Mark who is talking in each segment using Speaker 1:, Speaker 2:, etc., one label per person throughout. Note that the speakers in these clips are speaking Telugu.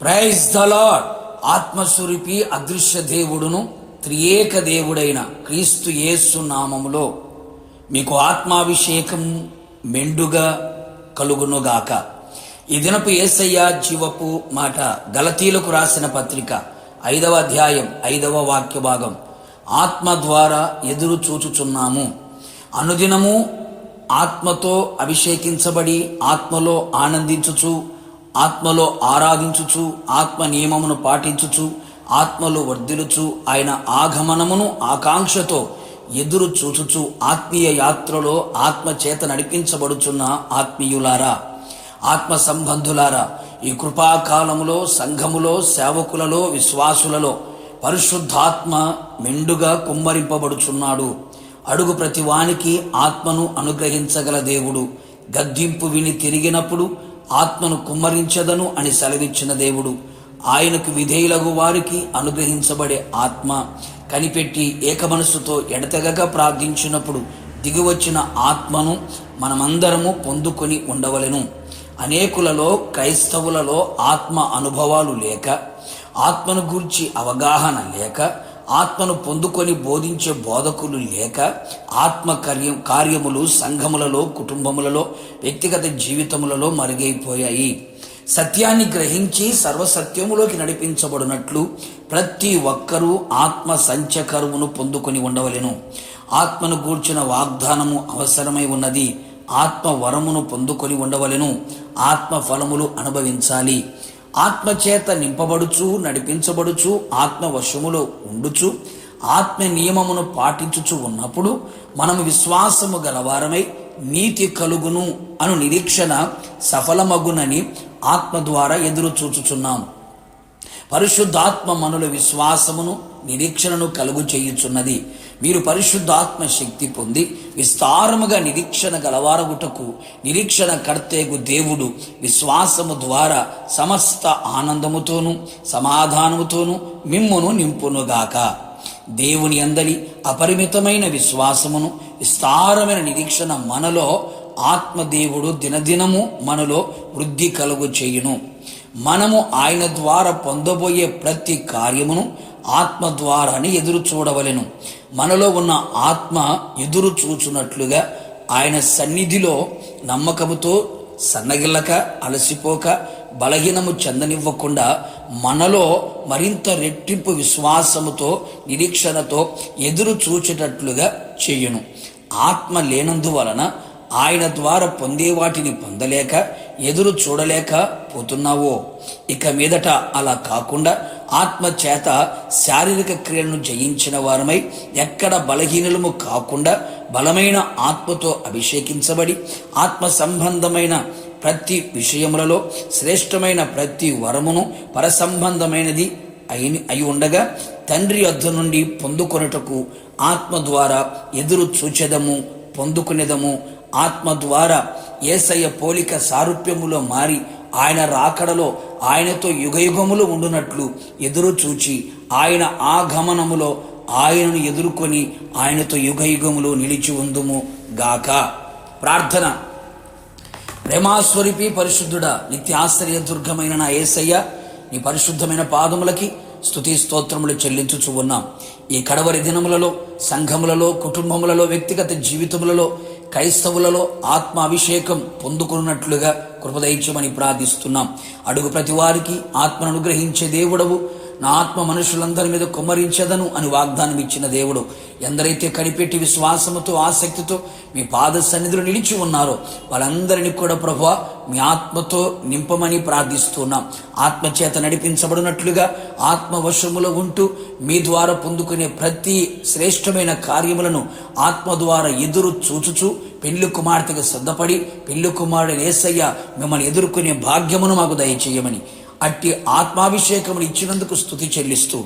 Speaker 1: Praise the lord. ఆత్మస్వరూపి అదృశ్య దేవుడును త్రియేక దేవుడైన క్రీస్తు యేసు నామములో మీకు ఆత్మాభిషేకం మెండుగా కలుగునుగాక. ఈ దినపు యేసయ్య జీవపు మాట గలతీలకు రాసిన పత్రిక 5వ అధ్యాయం 5వ వాక్య భాగం. ఆత్మ ద్వారా ఎదురు చూచుచున్నాము. అనుదినము ఆత్మతో అభిషేకించబడి ఆత్మలో ఆనందించుచు, ఆత్మలో ఆరాధించుచు, ఆత్మ నియమమును పాటించుచు, ఆత్మలో వర్ధిల్లుచు, ఆయన ఆగమనమును ఆకాంక్షతో ఎదురు చూచుచు ఆత్మీయ యాత్రలో ఆత్మ చేత నడిపించబడుచున్న ఆత్మీయులారా, ఆత్మ సంబంధులారా, ఈ కృపాకాలములో సంఘములో సేవకులలో విశ్వాసులలో పరిశుద్ధాత్మ మెండుగా కుమ్మరింపబడుచున్నాడు. అడుగు ప్రతి వానికి ఆత్మను అనుగ్రహించగల దేవుడు. గద్దింపు విని తిరిగినప్పుడు ఆత్మను కుమ్మరించదను అని సెలవిచ్చిన దేవుడు. ఆయనకు విధేయులగు వారికి అనుగ్రహించబడే ఆత్మ కనిపెట్టి ఏక మనస్సుతో ఎడతెగక ప్రార్థించినప్పుడు దిగివచ్చిన ఆత్మను మనమందరము పొందుకొని ఉండవలెను. అనేకులలో క్రైస్తవులలో ఆత్మ అనుభవాలు లేక, ఆత్మను గూర్చి అవగాహన లేక, ఆత్మను పొందుకొని బోధించే బోధకులు లేక, ఆత్మ కార్యములు సంఘములలో, కుటుంబములలో, వ్యక్తిగత జీవితములలో మరుగైపోయాయి. సత్యాన్ని గ్రహించి సర్వసత్యములోకి నడిపించబడినట్లు ప్రతి ఒక్కరూ ఆత్మ సంచకరువును పొందుకొని ఉండవలెను. ఆత్మను గూర్చిన వాగ్దానము అవసరమై ఉన్నది. ఆత్మ వరమును పొందుకొని ఉండవలెను. ఆత్మ ఫలములు అనుభవించాలి. ఆత్మ చేత నింపబడుచు, నడిపించబడుచు, ఆత్మ వశములో ఉండుచు, ఆత్మ నియమమును పాటించుచు ఉన్నప్పుడు మనము విశ్వాసము గలవారమై నీతి కలుగును అను నిరీక్షణ సఫలమగునని ఆత్మ ద్వారా ఎదురు చూచుచున్నాము. పరిశుద్ధాత్మ మనలో విశ్వాసమును నిరీక్షణను కలుగు చేయుచున్నది. మీరు పరిశుద్ధాత్మ శక్తి పొంది విస్తారముగా నిరీక్షణ గలవారగుటకు నిరీక్షణ కర్తేగు దేవుడు విశ్వాసము ద్వారా సమస్త ఆనందముతోనూ సమాధానముతోనూ మిమ్మును నింపునుగాక. దేవుని అందలి అపరిమితమైన విశ్వాసమును విస్తారమైన నిరీక్షణ మనలో ఆత్మదేవుడు దినదినము మనలో వృద్ధి కలుగు చేయును. మనము ఆయన ద్వారా పొందబోయే ప్రతి కార్యమును ఆత్మ ద్వారానే ఎదురు చూడవలెను. మనలో ఉన్న ఆత్మ ఎదురు చూచున్నట్లుగా ఆయన సన్నిధిలో నమ్మకముతో సన్నగిల్లక, అలసిపోక, బలహీనము చెందనివ్వకుండా మనలో మరింత రెట్టింపు విశ్వాసముతో నిరీక్షణతో ఎదురు చూచేటట్లుగా చేయును. ఆత్మ లేనందువలన ఆయన ద్వారా పొందే వాటిని పొందలేక ఎదురు చూడలేక పోతున్నావో, ఇక మీదట అలా కాకుండా ఆత్మ చేత శారీరక క్రియలను జయించిన వారమై ఎక్కడ బలహీనులము కాకుండా బలమైన ఆత్మతో అభిషేకించబడి ఆత్మ సంబంధమైన ప్రతి విషయములలో శ్రేష్టమైన ప్రతి వరమును పరసంబంధమైనది అయి ఉండగా తండ్రి యొద్ద నుండి పొందుకొనుటకు ఆత్మ ద్వారా ఎదురు చూచెదము, పొందుకునేదము. ఆత్మ ద్వారా యేసయ్య పోలిక సారూప్యములో మారి ఆయన రాకడలో ఆయనతో యుగయుగములు ఉండునట్లు ఎదురు చూచి ఆయన ఆగమనములో ఆయనను ఎదుర్కొని ఆయనతో యుగయుగములు నిలిచి ఉందుము గాక. ప్రార్థన. ప్రేమాస్వరూపి పరిశుద్ధుడా, నిత్యాశ్చర్య దుర్గమైన నా యేసయ్య, నీ పరిశుద్ధమైన పాదములకి స్తుతి స్తోత్రములు చెల్లించుచు ఉన్నాం. ఈ కడవరి దినములలో సంఘములలో, కుటుంబములలో, వ్యక్తిగత జీవితములలో, క్రైస్తవులలో ఆత్మ అభిషేకం పొందుకున్నట్లుగా కృపదయించమని ప్రార్థిస్తున్నాం. అడుగు ప్రతి వారికి ఆత్మను అనుగ్రహించే దేవుడవు. నా ఆత్మ మనుషులందరి మీద కుమ్మరించదను అని వాగ్దానం ఇచ్చిన దేవుడు. ఎందరైతే కనిపెట్టి విశ్వాసముతో ఆసక్తితో మీ పాద సన్నిధిలో నిలిచి ఉన్నారో వాళ్ళందరినీ కూడా ప్రభువా మీ ఆత్మతో నింపమని ప్రార్థిస్తున్నాం. ఆత్మ చేత నడిపించబడినట్లుగా ఆత్మ వశములో ఉంటూ మీ ద్వారా పొందుకునే ప్రతి శ్రేష్టమైన కార్యములను ఆత్మ ద్వారా ఎదురు చూచుచు పెళ్లి కుమార్తెగా సిద్ధపడి పెళ్లి కుమారుడు యేసయ్య మిమ్మల్ని ఎదుర్కొనే భాగ్యమును మాకు దయచేయమని అట్టి ఆత్మాభిషేకమును ఇచ్చినందుకు స్తుతి చెల్లిస్తూ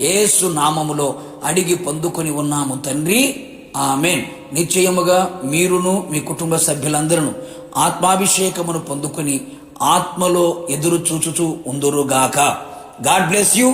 Speaker 1: యేసు నామములో అడిగి పొందుకొని ఉన్నాము తండ్రి, ఆమేన్. నిశ్చయముగా మీరును మీ కుటుంబ సభ్యులందరూ ఆత్మాభిషేకమును పొందుకొని ఆత్మలో ఎదురు చూచుచూ ఉందురుగాక. God bless you.